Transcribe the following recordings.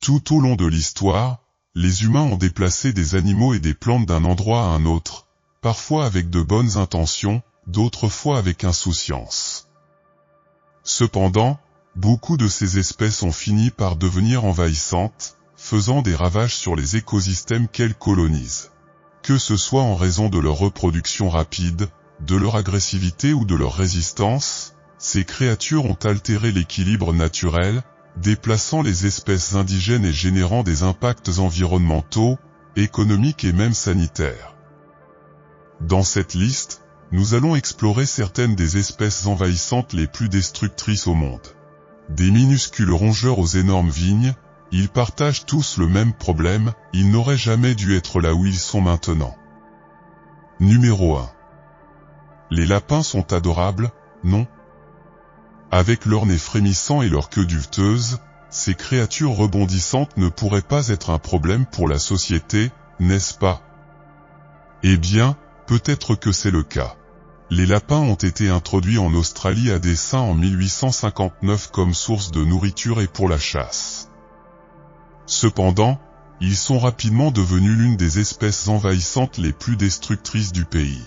Tout au long de l'histoire, les humains ont déplacé des animaux et des plantes d'un endroit à un autre, parfois avec de bonnes intentions, d'autres fois avec insouciance. Cependant, beaucoup de ces espèces ont fini par devenir envahissantes, faisant des ravages sur les écosystèmes qu'elles colonisent. Que ce soit en raison de leur reproduction rapide, de leur agressivité ou de leur résistance, ces créatures ont altéré l'équilibre naturel, déplaçant les espèces indigènes et générant des impacts environnementaux, économiques et même sanitaires. Dans cette liste, nous allons explorer certaines des espèces envahissantes les plus destructrices au monde. Des minuscules rongeurs aux énormes vignes, ils partagent tous le même problème, ils n'auraient jamais dû être là où ils sont maintenant. Numéro 1. Les lapins sont adorables, non? Avec leur nez frémissant et leur queue duveteuse, ces créatures rebondissantes ne pourraient pas être un problème pour la société, n'est-ce pas? Eh bien, peut-être que c'est le cas. Les lapins ont été introduits en Australie à dessein en 1859 comme source de nourriture et pour la chasse. Cependant, ils sont rapidement devenus l'une des espèces envahissantes les plus destructrices du pays.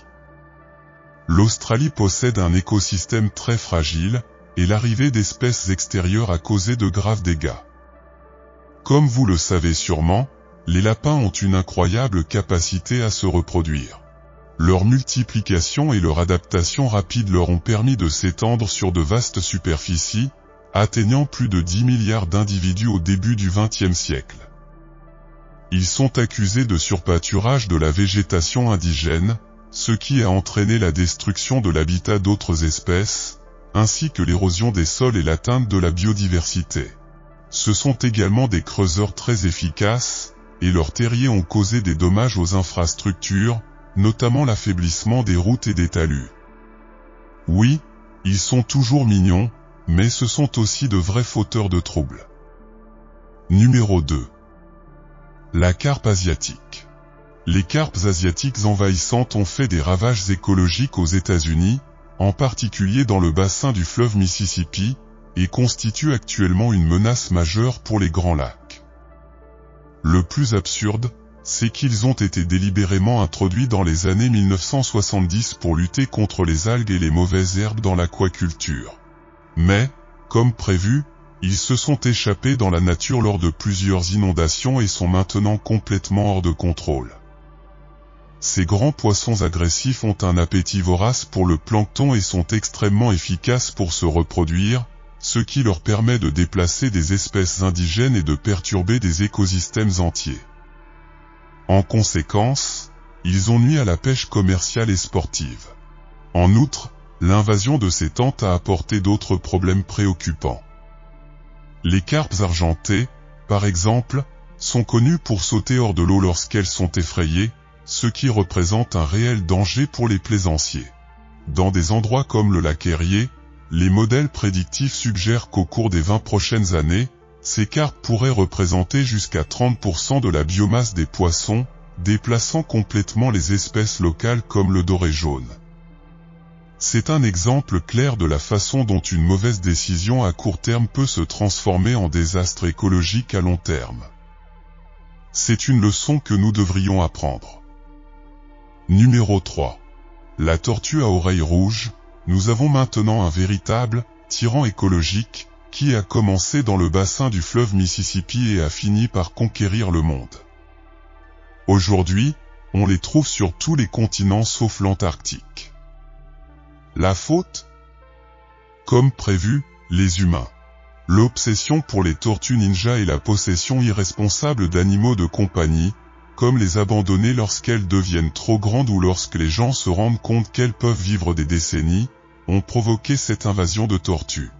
L'Australie possède un écosystème très fragile, et l'arrivée d'espèces extérieures a causé de graves dégâts. Comme vous le savez sûrement, les lapins ont une incroyable capacité à se reproduire. Leur multiplication et leur adaptation rapide leur ont permis de s'étendre sur de vastes superficies, atteignant plus de 10 milliards d'individus au début du XXe siècle. Ils sont accusés de surpâturage de la végétation indigène, ce qui a entraîné la destruction de l'habitat d'autres espèces, ainsi que l'érosion des sols et l'atteinte de la biodiversité. Ce sont également des creuseurs très efficaces, et leurs terriers ont causé des dommages aux infrastructures, notamment l'affaiblissement des routes et des talus. Oui, ils sont toujours mignons, mais ce sont aussi de vrais fauteurs de troubles. Numéro 2. La carpe asiatique. Les carpes asiatiques envahissantes ont fait des ravages écologiques aux États-Unis, en particulier dans le bassin du fleuve Mississippi, et constituent actuellement une menace majeure pour les Grands Lacs. Le plus absurde, c'est qu'ils ont été délibérément introduits dans les années 1970 pour lutter contre les algues et les mauvaises herbes dans l'aquaculture. Mais, comme prévu, ils se sont échappés dans la nature lors de plusieurs inondations et sont maintenant complètement hors de contrôle. Ces grands poissons agressifs ont un appétit vorace pour le plancton et sont extrêmement efficaces pour se reproduire, ce qui leur permet de déplacer des espèces indigènes et de perturber des écosystèmes entiers. En conséquence, ils ont nui à la pêche commerciale et sportive. En outre, l'invasion de ces tantes a apporté d'autres problèmes préoccupants. Les carpes argentées, par exemple, sont connues pour sauter hors de l'eau lorsqu'elles sont effrayées, ce qui représente un réel danger pour les plaisanciers. Dans des endroits comme le lac Erie, les modèles prédictifs suggèrent qu'au cours des 20 prochaines années, ces carpes pourraient représenter jusqu'à 30% de la biomasse des poissons, déplaçant complètement les espèces locales comme le doré jaune. C'est un exemple clair de la façon dont une mauvaise décision à court terme peut se transformer en désastre écologique à long terme. C'est une leçon que nous devrions apprendre. Numéro 3. La tortue à oreilles rouges. Nous avons maintenant un véritable tyran écologique qui a commencé dans le bassin du fleuve Mississippi et a fini par conquérir le monde. Aujourd'hui, on les trouve sur tous les continents sauf l'Antarctique. La faute? Comme prévu, les humains. L'obsession pour les tortues ninja et la possession irresponsable d'animaux de compagnie, comme les abandonner lorsqu'elles deviennent trop grandes ou lorsque les gens se rendent compte qu'elles peuvent vivre des décennies, ont provoqué cette invasion de tortues.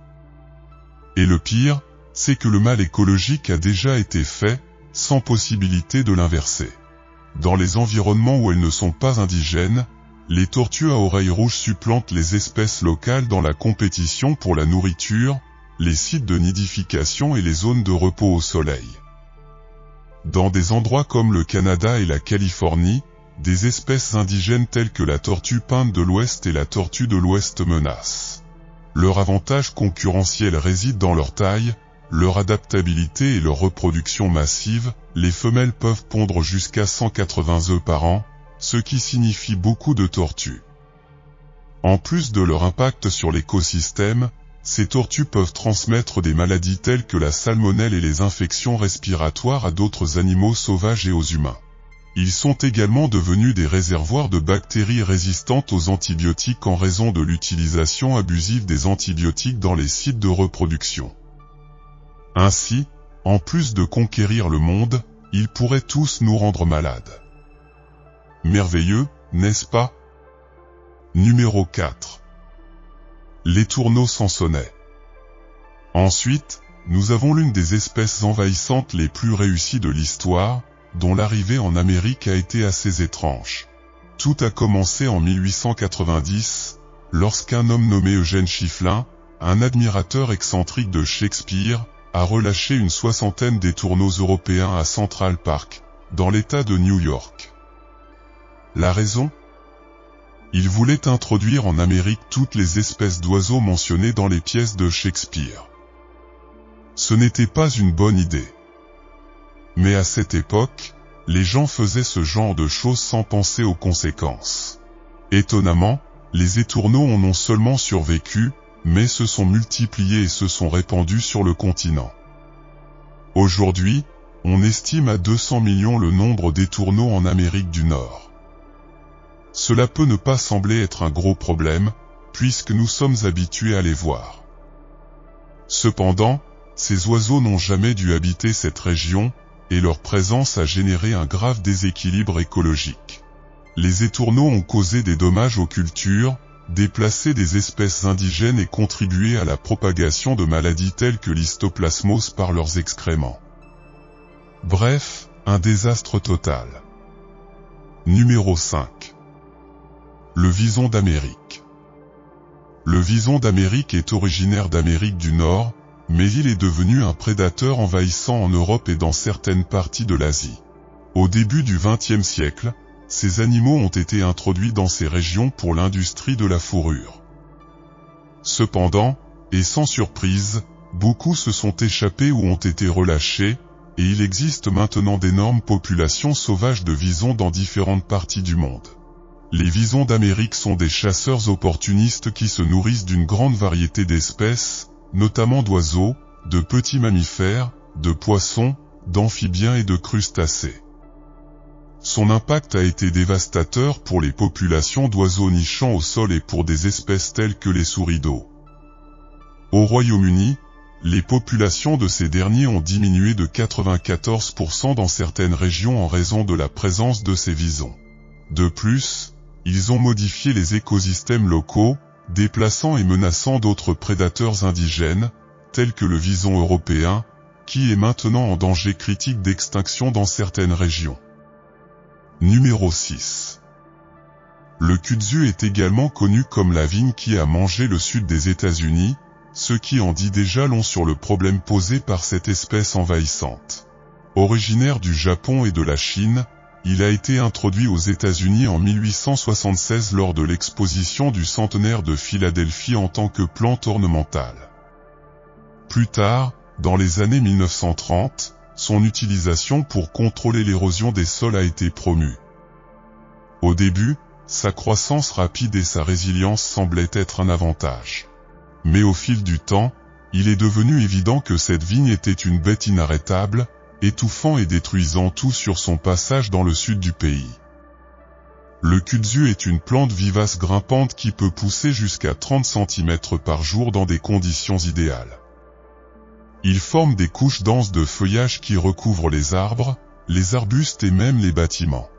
Et le pire, c'est que le mal écologique a déjà été fait, sans possibilité de l'inverser. Dans les environnements où elles ne sont pas indigènes, les tortues à oreilles rouges supplantent les espèces locales dans la compétition pour la nourriture, les sites de nidification et les zones de repos au soleil. Dans des endroits comme le Canada et la Californie, des espèces indigènes telles que la tortue peinte de l'Ouest et la tortue de l'Ouest menacent. Leur avantage concurrentiel réside dans leur taille, leur adaptabilité et leur reproduction massive, les femelles peuvent pondre jusqu'à 180 œufs par an, ce qui signifie beaucoup de tortues. En plus de leur impact sur l'écosystème, ces tortues peuvent transmettre des maladies telles que la salmonelle et les infections respiratoires à d'autres animaux sauvages et aux humains. Ils sont également devenus des réservoirs de bactéries résistantes aux antibiotiques en raison de l'utilisation abusive des antibiotiques dans les sites de reproduction. Ainsi, en plus de conquérir le monde, ils pourraient tous nous rendre malades. Merveilleux, n'est-ce pas? Numéro 4. Les tourneaux sansonnets. Ensuite, nous avons l'une des espèces envahissantes les plus réussies de l'histoire, dont l'arrivée en Amérique a été assez étrange. Tout a commencé en 1890, lorsqu'un homme nommé Eugène Schieffelin, un admirateur excentrique de Shakespeare, a relâché une soixantaine d'étourneaux européens à Central Park, dans l'État de New York. La raison ? Il voulait introduire en Amérique toutes les espèces d'oiseaux mentionnées dans les pièces de Shakespeare. Ce n'était pas une bonne idée. Mais à cette époque, les gens faisaient ce genre de choses sans penser aux conséquences. Étonnamment, les étourneaux ont non seulement survécu, mais se sont multipliés et se sont répandus sur le continent. Aujourd'hui, on estime à 200 millions le nombre d'étourneaux en Amérique du Nord. Cela peut ne pas sembler être un gros problème, puisque nous sommes habitués à les voir. Cependant, ces oiseaux n'ont jamais dû habiter cette région, et leur présence a généré un grave déséquilibre écologique. Les étourneaux ont causé des dommages aux cultures, déplacé des espèces indigènes et contribué à la propagation de maladies telles que l'histoplasmose par leurs excréments. Bref, un désastre total. Numéro 5. Le vison d'Amérique. Le vison d'Amérique est originaire d'Amérique du Nord, mais il est devenu un prédateur envahissant en Europe et dans certaines parties de l'Asie. Au début du XXe siècle, ces animaux ont été introduits dans ces régions pour l'industrie de la fourrure. Cependant, et sans surprise, beaucoup se sont échappés ou ont été relâchés, et il existe maintenant d'énormes populations sauvages de visons dans différentes parties du monde. Les visons d'Amérique sont des chasseurs opportunistes qui se nourrissent d'une grande variété d'espèces, notamment d'oiseaux, de petits mammifères, de poissons, d'amphibiens et de crustacés. Son impact a été dévastateur pour les populations d'oiseaux nichant au sol et pour des espèces telles que les souris d'eau. Au Royaume-Uni, les populations de ces derniers ont diminué de 94% dans certaines régions en raison de la présence de ces visons. De plus, ils ont modifié les écosystèmes locaux, déplaçant et menaçant d'autres prédateurs indigènes, tels que le vison européen, qui est maintenant en danger critique d'extinction dans certaines régions. Numéro 6. Le kudzu est également connu comme la vigne qui a mangé le sud des États-Unis, ce qui en dit déjà long sur le problème posé par cette espèce envahissante. Originaire du Japon et de la Chine, il a été introduit aux États-Unis en 1876 lors de l'exposition du centenaire de Philadelphie en tant que plante ornementale. Plus tard, dans les années 1930, son utilisation pour contrôler l'érosion des sols a été promue. Au début, sa croissance rapide et sa résilience semblaient être un avantage. Mais au fil du temps, il est devenu évident que cette vigne était une bête inarrêtable, étouffant et détruisant tout sur son passage dans le sud du pays. Le kudzu est une plante vivace grimpante qui peut pousser jusqu'à 30 cm par jour dans des conditions idéales. Il forme des couches denses de feuillage qui recouvrent les arbres, les arbustes et même les bâtiments.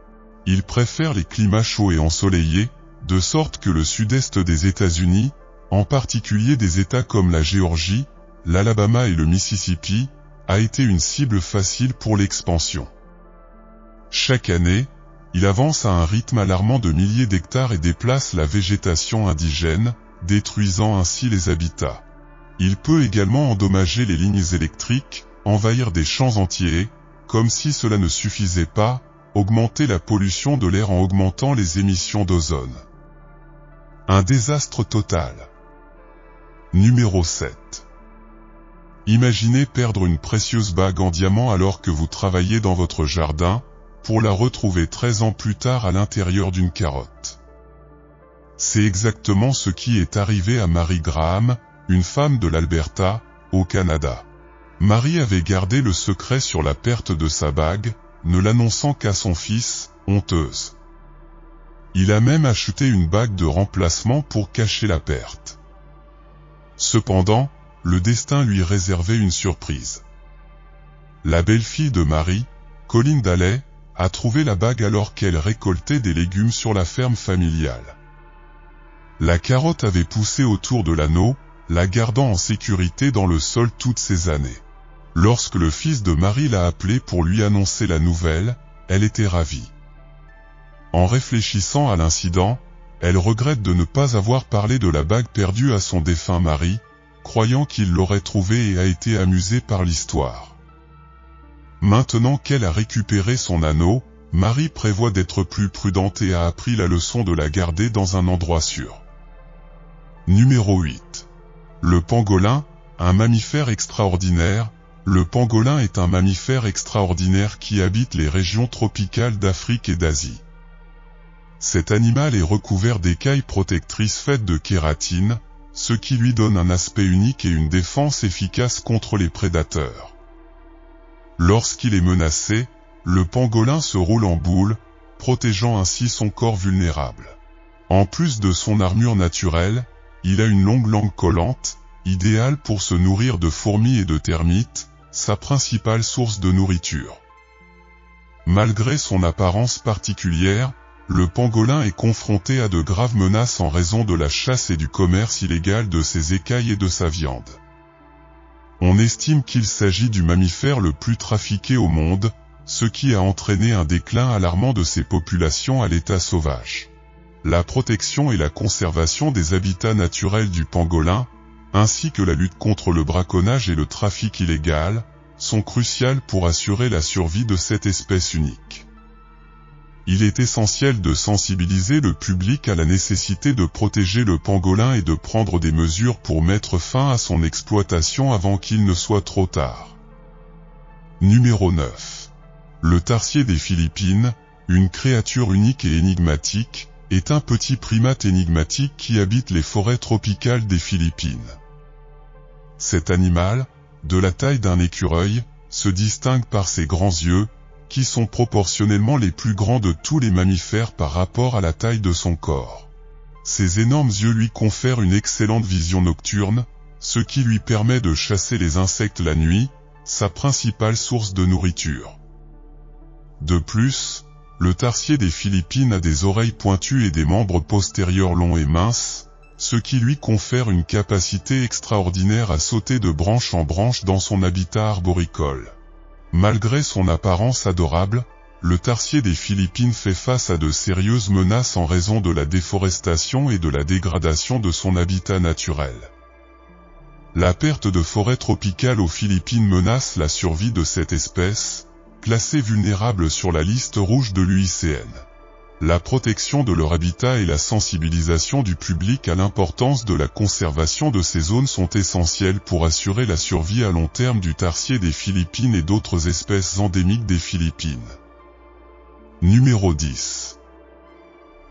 Il préfère les climats chauds et ensoleillés, de sorte que le sud-est des États-Unis, en particulier des États comme la Géorgie, l'Alabama et le Mississippi, a été une cible facile pour l'expansion. Chaque année, il avance à un rythme alarmant de milliers d'hectares et déplace la végétation indigène, détruisant ainsi les habitats. Il peut également endommager les lignes électriques, envahir des champs entiers, comme si cela ne suffisait pas, augmenter la pollution de l'air en augmentant les émissions d'ozone. Un désastre total. Numéro 7. Imaginez perdre une précieuse bague en diamant alors que vous travaillez dans votre jardin, pour la retrouver 13 ans plus tard à l'intérieur d'une carotte. C'est exactement ce qui est arrivé à Mary Graham, une femme de l'Alberta, au Canada. Mary avait gardé le secret sur la perte de sa bague, ne l'annonçant qu'à son fils, honteuse. Il a même acheté une bague de remplacement pour cacher la perte. Cependant, le destin lui réservait une surprise. La belle-fille de Mary, Colleen Daley, a trouvé la bague alors qu'elle récoltait des légumes sur la ferme familiale. La carotte avait poussé autour de l'anneau, la gardant en sécurité dans le sol toutes ces années. Lorsque le fils de Mary l'a appelée pour lui annoncer la nouvelle, elle était ravie. En réfléchissant à l'incident, elle regrette de ne pas avoir parlé de la bague perdue à son défunt mari, croyant qu'il l'aurait trouvée et a été amusée par l'histoire. Maintenant qu'elle a récupéré son anneau, Mary prévoit d'être plus prudente et a appris la leçon de la garder dans un endroit sûr. Numéro 8. Le pangolin, un mammifère extraordinaire. Le pangolin est un mammifère extraordinaire qui habite les régions tropicales d'Afrique et d'Asie. Cet animal est recouvert d'écailles protectrices faites de kératine, ce qui lui donne un aspect unique et une défense efficace contre les prédateurs. Lorsqu'il est menacé, le pangolin se roule en boule, protégeant ainsi son corps vulnérable. En plus de son armure naturelle, il a une longue langue collante, idéale pour se nourrir de fourmis et de termites, sa principale source de nourriture. Malgré son apparence particulière, le pangolin est confronté à de graves menaces en raison de la chasse et du commerce illégal de ses écailles et de sa viande. On estime qu'il s'agit du mammifère le plus trafiqué au monde, ce qui a entraîné un déclin alarmant de ses populations à l'état sauvage. La protection et la conservation des habitats naturels du pangolin, ainsi que la lutte contre le braconnage et le trafic illégal, sont cruciales pour assurer la survie de cette espèce unique. Il est essentiel de sensibiliser le public à la nécessité de protéger le pangolin et de prendre des mesures pour mettre fin à son exploitation avant qu'il ne soit trop tard. Numéro 9. Le tarsier des Philippines, une créature unique et énigmatique, est un petit primate énigmatique qui habite les forêts tropicales des Philippines. Cet animal, de la taille d'un écureuil, se distingue par ses grands yeux, qui sont proportionnellement les plus grands de tous les mammifères par rapport à la taille de son corps. Ces énormes yeux lui confèrent une excellente vision nocturne, ce qui lui permet de chasser les insectes la nuit, sa principale source de nourriture. De plus, le tarsier des Philippines a des oreilles pointues et des membres postérieurs longs et minces, ce qui lui confère une capacité extraordinaire à sauter de branche en branche dans son habitat arboricole. Malgré son apparence adorable, le tarsier des Philippines fait face à de sérieuses menaces en raison de la déforestation et de la dégradation de son habitat naturel. La perte de forêts tropicales aux Philippines menace la survie de cette espèce, classée vulnérable sur la liste rouge de l'UICN. La protection de leur habitat et la sensibilisation du public à l'importance de la conservation de ces zones sont essentielles pour assurer la survie à long terme du tarsier des Philippines et d'autres espèces endémiques des Philippines. Numéro 10.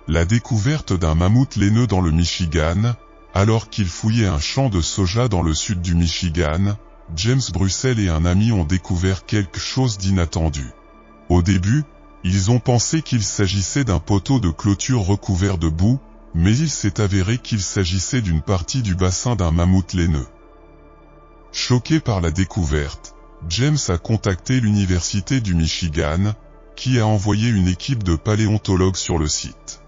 La découverte d'un mammouth laineux dans le Michigan. Alors qu'il fouillait un champ de soja dans le sud du Michigan, James Brussel et un ami ont découvert quelque chose d'inattendu. Au début, ils ont pensé qu'il s'agissait d'un poteau de clôture recouvert de boue, mais il s'est avéré qu'il s'agissait d'une partie du bassin d'un mammouth laineux. Choqué par la découverte, James a contacté l'Université du Michigan, qui a envoyé une équipe de paléontologues sur le site.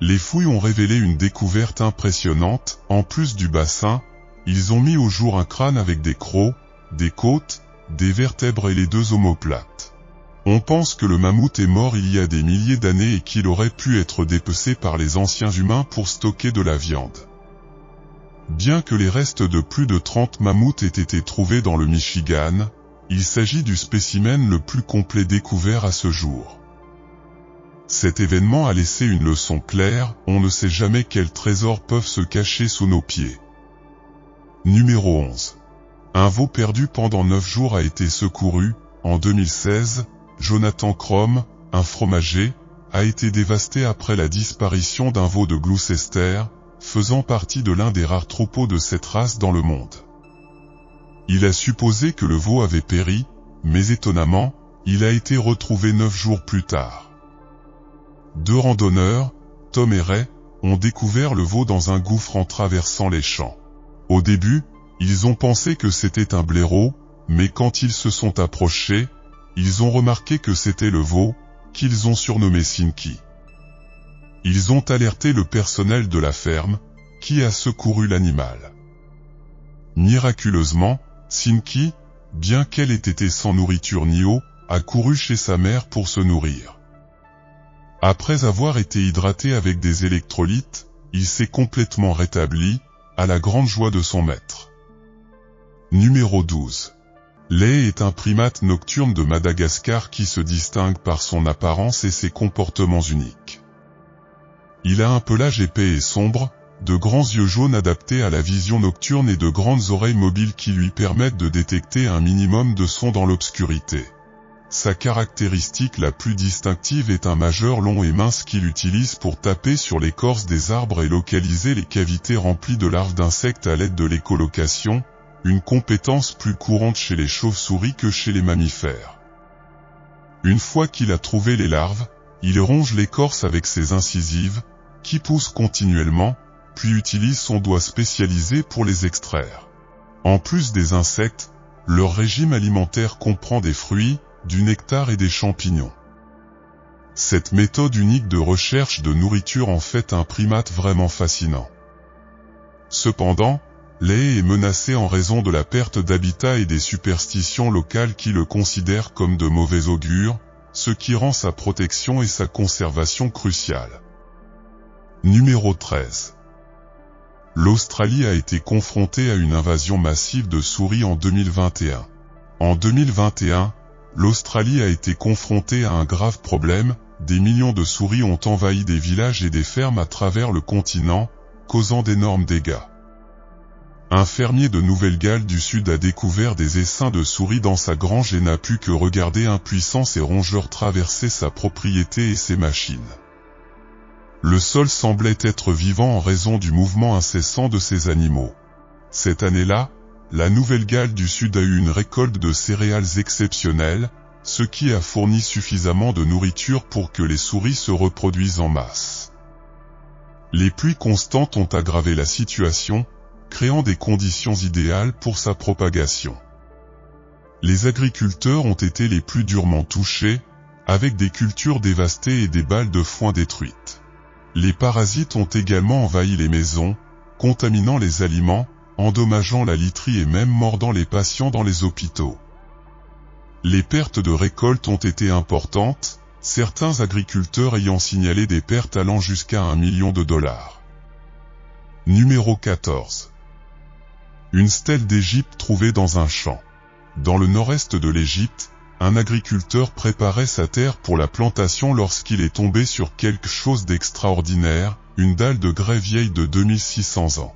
Les fouilles ont révélé une découverte impressionnante. En plus du bassin, ils ont mis au jour un crâne avec des crocs, des côtes, des vertèbres et les deux omoplates. On pense que le mammouth est mort il y a des milliers d'années et qu'il aurait pu être dépecé par les anciens humains pour stocker de la viande. Bien que les restes de plus de 30 mammouths aient été trouvés dans le Michigan, il s'agit du spécimen le plus complet découvert à ce jour. Cet événement a laissé une leçon claire, on ne sait jamais quels trésors peuvent se cacher sous nos pieds. Numéro 11. Un veau perdu pendant 9 jours a été secouru. En 2016, Jonathan Crom, un fromager, a été dévasté après la disparition d'un veau de Gloucester, faisant partie de l'un des rares troupeaux de cette race dans le monde. Il a supposé que le veau avait péri, mais étonnamment, il a été retrouvé 9 jours plus tard. 2 randonneurs, Tom et Ray, ont découvert le veau dans un gouffre en traversant les champs. Au début, ils ont pensé que c'était un blaireau, mais quand ils se sont approchés, ils ont remarqué que c'était le veau, qu'ils ont surnommé Sinky. Ils ont alerté le personnel de la ferme, qui a secouru l'animal. Miraculeusement, Sinky, bien qu'elle ait été sans nourriture ni eau, a couru chez sa mère pour se nourrir. Après avoir été hydraté avec des électrolytes, il s'est complètement rétabli, à la grande joie de son maître. Numéro 12. Lé est un primate nocturne de Madagascar qui se distingue par son apparence et ses comportements uniques. Il a un pelage épais et sombre, de grands yeux jaunes adaptés à la vision nocturne et de grandes oreilles mobiles qui lui permettent de détecter un minimum de sons dans l'obscurité. Sa caractéristique la plus distinctive est un majeur long et mince qu'il utilise pour taper sur l'écorce des arbres et localiser les cavités remplies de larves d'insectes à l'aide de l'écholocation, une compétence plus courante chez les chauves-souris que chez les mammifères. Une fois qu'il a trouvé les larves, il ronge l'écorce avec ses incisives, qui poussent continuellement, puis utilise son doigt spécialisé pour les extraire. En plus des insectes, leur régime alimentaire comprend des fruits, du nectar et des champignons. Cette méthode unique de recherche de nourriture en fait un primate vraiment fascinant. Cependant, Lé est menacé en raison de la perte d'habitat et des superstitions locales qui le considèrent comme de mauvais augure, ce qui rend sa protection et sa conservation cruciales. Numéro 13. L'Australie a été confrontée à une invasion massive de souris en 2021. En 2021, l'Australie a été confrontée à un grave problème, des millions de souris ont envahi des villages et des fermes à travers le continent, causant d'énormes dégâts. Un fermier de Nouvelle-Galles du Sud a découvert des essaims de souris dans sa grange et n'a pu que regarder impuissant ces rongeurs traverser sa propriété et ses machines. Le sol semblait être vivant en raison du mouvement incessant de ces animaux. Cette année-là, la Nouvelle-Galles du Sud a eu une récolte de céréales exceptionnelle, ce qui a fourni suffisamment de nourriture pour que les souris se reproduisent en masse. Les pluies constantes ont aggravé la situation, créant des conditions idéales pour sa propagation. Les agriculteurs ont été les plus durement touchés, avec des cultures dévastées et des balles de foin détruites. Les parasites ont également envahi les maisons, contaminant les aliments, endommageant la literie et même mordant les patients dans les hôpitaux. Les pertes de récolte ont été importantes, certains agriculteurs ayant signalé des pertes allant jusqu'à $1 million. Numéro 14. Une stèle d'Égypte trouvée dans un champ. Dans le nord-est de l'Égypte, un agriculteur préparait sa terre pour la plantation lorsqu'il est tombé sur quelque chose d'extraordinaire, une dalle de grès vieille de 2600 ans.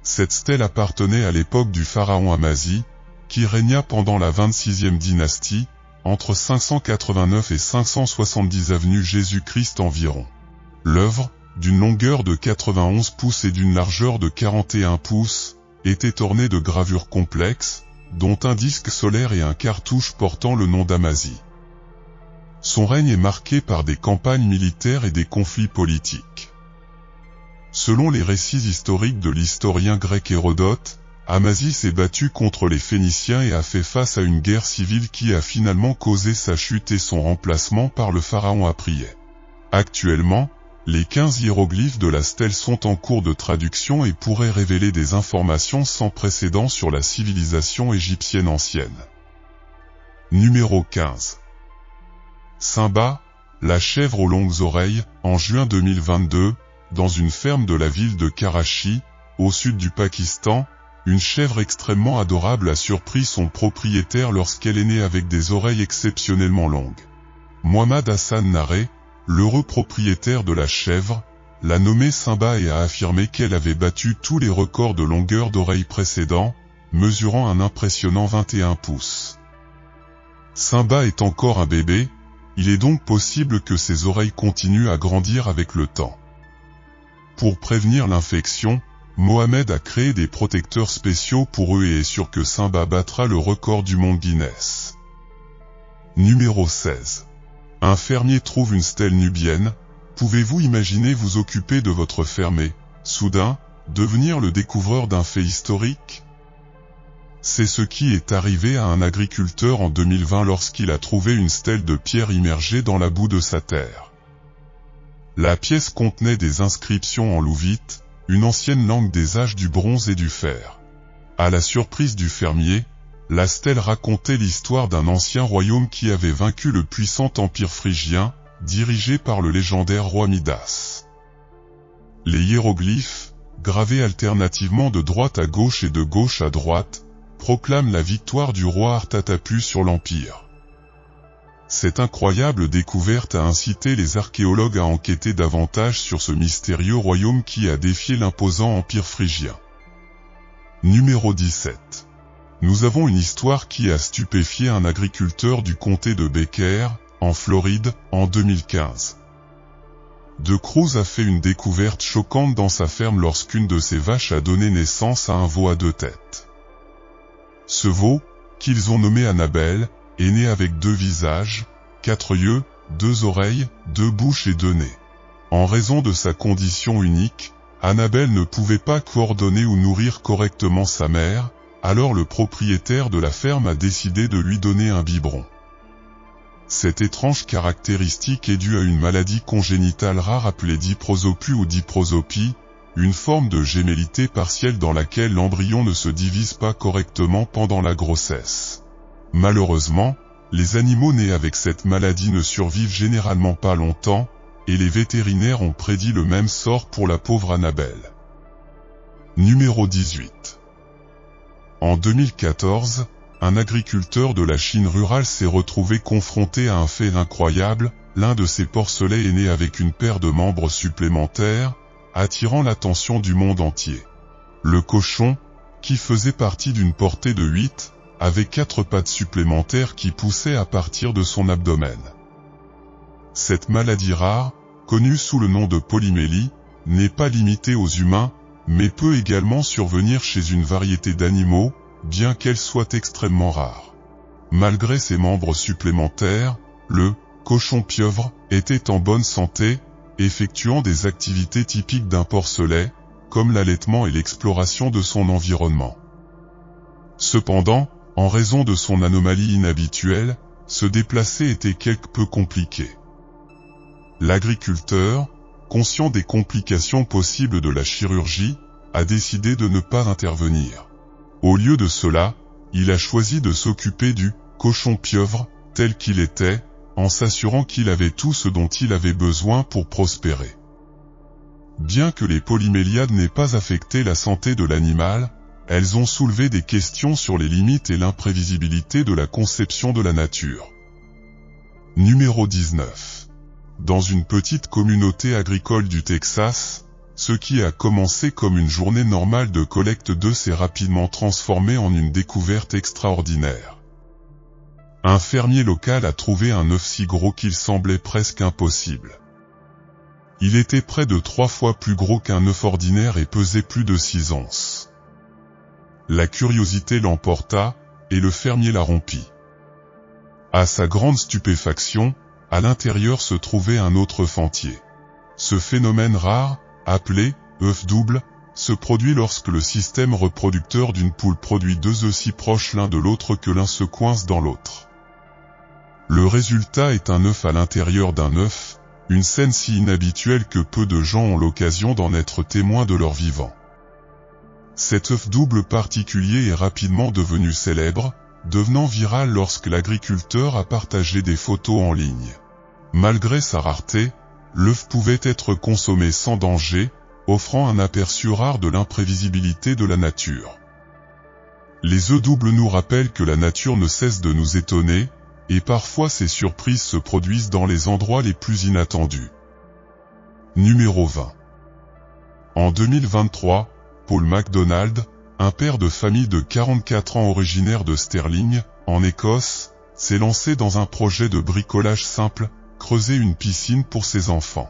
Cette stèle appartenait à l'époque du pharaon Amasi, qui régna pendant la 26e dynastie, entre 589 et 570 avenue Jésus-Christ environ. L'œuvre, d'une longueur de 91 pouces et d'une largeur de 41 pouces, était ornée de gravures complexes, dont un disque solaire et un cartouche portant le nom d'Amasi. Son règne est marqué par des campagnes militaires et des conflits politiques. Selon les récits historiques de l'historien grec Hérodote, Amasi s'est battu contre les Phéniciens et a fait face à une guerre civile qui a finalement causé sa chute et son remplacement par le pharaon Apryé. Actuellement, les 15 hiéroglyphes de la stèle sont en cours de traduction et pourraient révéler des informations sans précédent sur la civilisation égyptienne ancienne. Numéro 15. Simba, la chèvre aux longues oreilles, en juin 2022, dans une ferme de la ville de Karachi, au sud du Pakistan, une chèvre extrêmement adorable a surpris son propriétaire lorsqu'elle est née avec des oreilles exceptionnellement longues. Mohamed Hassan Naré, l'heureux propriétaire de la chèvre, l'a nommée Simba et a affirmé qu'elle avait battu tous les records de longueur d'oreille précédents, mesurant un impressionnant 21 pouces. Simba est encore un bébé, il est donc possible que ses oreilles continuent à grandir avec le temps. Pour prévenir l'infection, Mohamed a créé des protecteurs spéciaux pour eux et est sûr que Simba battra le record du monde Guinness. Numéro 16. Un fermier trouve une stèle nubienne. Pouvez-vous imaginer vous occuper de votre ferme et, soudain, devenir le découvreur d'un fait historique? C'est ce qui est arrivé à un agriculteur en 2020 lorsqu'il a trouvé une stèle de pierre immergée dans la boue de sa terre. La pièce contenait des inscriptions en louvite, une ancienne langue des âges du bronze et du fer. À la surprise du fermier, la stèle racontait l'histoire d'un ancien royaume qui avait vaincu le puissant empire phrygien, dirigé par le légendaire roi Midas. Les hiéroglyphes, gravés alternativement de droite à gauche et de gauche à droite, proclament la victoire du roi Artatapu sur l'empire. Cette incroyable découverte a incité les archéologues à enquêter davantage sur ce mystérieux royaume qui a défié l'imposant empire phrygien. Numéro 17. Nous avons une histoire qui a stupéfié un agriculteur du comté de Baker, en Floride, en 2015. De Cruz a fait une découverte choquante dans sa ferme lorsqu'une de ses vaches a donné naissance à un veau à 2 têtes. Ce veau, qu'ils ont nommé Annabelle, est né avec 2 visages, 4 yeux, 2 oreilles, 2 bouches et 2 nez. En raison de sa condition unique, Annabelle ne pouvait pas coordonner ou nourrir correctement sa mère, alors le propriétaire de la ferme a décidé de lui donner un biberon. Cette étrange caractéristique est due à une maladie congénitale rare appelée diprosopie ou diprosopie, une forme de gémellité partielle dans laquelle l'embryon ne se divise pas correctement pendant la grossesse. Malheureusement, les animaux nés avec cette maladie ne survivent généralement pas longtemps, et les vétérinaires ont prédit le même sort pour la pauvre Annabelle. Numéro 18. En 2014, un agriculteur de la Chine rurale s'est retrouvé confronté à un fait incroyable, l'un de ses porcelets est né avec une paire de membres supplémentaires, attirant l'attention du monde entier. Le cochon, qui faisait partie d'une portée de 8, avait 4 pattes supplémentaires qui poussaient à partir de son abdomen. Cette maladie rare, connue sous le nom de polymélie, n'est pas limitée aux humains, mais peut également survenir chez une variété d'animaux, bien qu'elle soit extrêmement rare. Malgré ses membres supplémentaires, le cochon pieuvre était en bonne santé, effectuant des activités typiques d'un porcelet, comme l'allaitement et l'exploration de son environnement. Cependant, en raison de son anomalie inhabituelle, se déplacer était quelque peu compliqué. L'agriculteur, conscient des complications possibles de la chirurgie, a décidé de ne pas intervenir. Au lieu de cela, il a choisi de s'occuper du cochon pieuvre, tel qu'il était, en s'assurant qu'il avait tout ce dont il avait besoin pour prospérer. Bien que les polyméliades n'aient pas affecté la santé de l'animal, elles ont soulevé des questions sur les limites et l'imprévisibilité de la conception de la nature. Numéro 19. Dans une petite communauté agricole du Texas, ce qui a commencé comme une journée normale de collecte d'œufs s'est rapidement transformé en une découverte extraordinaire. Un fermier local a trouvé un œuf si gros qu'il semblait presque impossible. Il était près de 3 fois plus gros qu'un œuf ordinaire et pesait plus de 6 onces. La curiosité l'emporta, et le fermier la rompit. À sa grande stupéfaction, à l'intérieur se trouvait un autre œuf entier. Ce phénomène rare, appelé œuf double, se produit lorsque le système reproducteur d'une poule produit 2 œufs si proches l'un de l'autre que l'un se coince dans l'autre. Le résultat est un œuf à l'intérieur d'un œuf, une scène si inhabituelle que peu de gens ont l'occasion d'en être témoins de leur vivant. Cet œuf double particulier est rapidement devenu célèbre, devenant viral lorsque l'agriculteur a partagé des photos en ligne. Malgré sa rareté, l'œuf pouvait être consommé sans danger, offrant un aperçu rare de l'imprévisibilité de la nature. Les œufs doubles nous rappellent que la nature ne cesse de nous étonner, et parfois ces surprises se produisent dans les endroits les plus inattendus. Numéro 20. En 2023, Paul McDonald, un père de famille de 44 ans originaire de Stirling, en Écosse, s'est lancé dans un projet de bricolage simple, creuser une piscine pour ses enfants.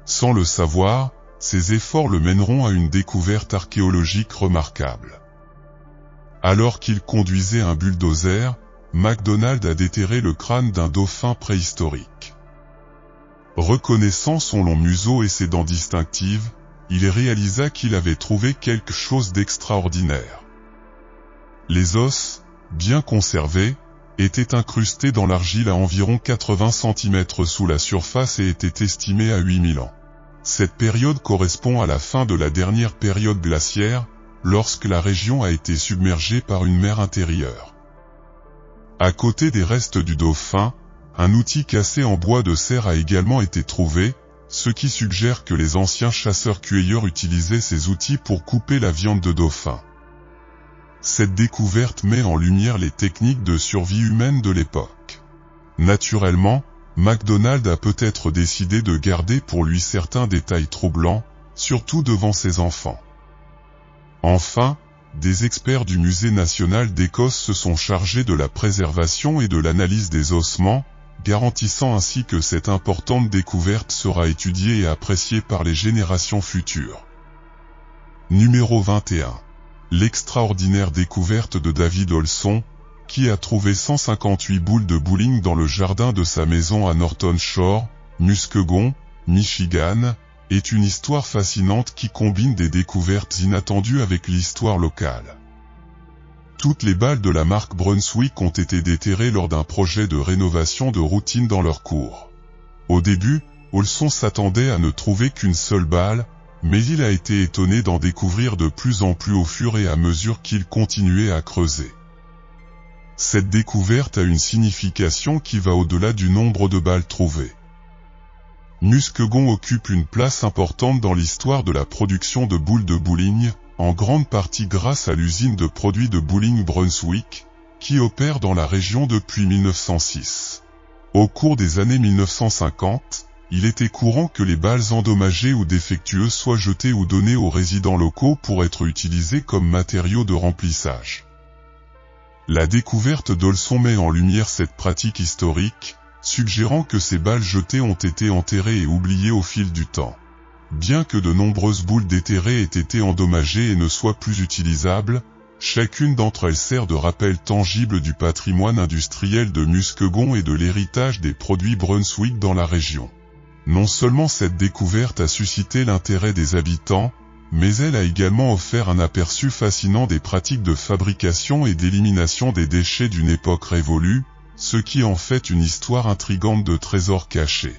Sans le savoir, ses efforts le mèneront à une découverte archéologique remarquable. Alors qu'il conduisait un bulldozer, MacDonald a déterré le crâne d'un dauphin préhistorique. Reconnaissant son long museau et ses dents distinctives, il réalisa qu'il avait trouvé quelque chose d'extraordinaire. Les os, bien conservés, étaient incrustés dans l'argile à environ 80 cm sous la surface et étaient estimés à 8000 ans. Cette période correspond à la fin de la dernière période glaciaire, lorsque la région a été submergée par une mer intérieure. À côté des restes du dauphin, un outil cassé en bois de cerf a également été trouvé, ce qui suggère que les anciens chasseurs-cueilleurs utilisaient ces outils pour couper la viande de dauphin. Cette découverte met en lumière les techniques de survie humaine de l'époque. Naturellement, MacDonald a peut-être décidé de garder pour lui certains détails troublants, surtout devant ses enfants. Enfin, des experts du Musée national d'Écosse se sont chargés de la préservation et de l'analyse des ossements, garantissant ainsi que cette importante découverte sera étudiée et appréciée par les générations futures. Numéro 21. L'extraordinaire découverte de David Olson, qui a trouvé 158 boules de bowling dans le jardin de sa maison à Norton Shore, Muskegon, Michigan, est une histoire fascinante qui combine des découvertes inattendues avec l'histoire locale. Toutes les balles de la marque Brunswick ont été déterrées lors d'un projet de rénovation de routine dans leur cours. Au début, Olson s'attendait à ne trouver qu'une seule balle, mais il a été étonné d'en découvrir de plus en plus au fur et à mesure qu'il continuait à creuser. Cette découverte a une signification qui va au-delà du nombre de balles trouvées. Muskegon occupe une place importante dans l'histoire de la production de boules de bowling, en grande partie grâce à l'usine de produits de bowling Brunswick, qui opère dans la région depuis 1906. Au cours des années 1950, il était courant que les balles endommagées ou défectueuses soient jetées ou données aux résidents locaux pour être utilisées comme matériaux de remplissage. La découverte d'Olson met en lumière cette pratique historique, suggérant que ces balles jetées ont été enterrées et oubliées au fil du temps. Bien que de nombreuses boules déterrées aient été endommagées et ne soient plus utilisables, chacune d'entre elles sert de rappel tangible du patrimoine industriel de Muskegon et de l'héritage des produits Brunswick dans la région. Non seulement cette découverte a suscité l'intérêt des habitants, mais elle a également offert un aperçu fascinant des pratiques de fabrication et d'élimination des déchets d'une époque révolue, ce qui en fait une histoire intrigante de trésors cachés.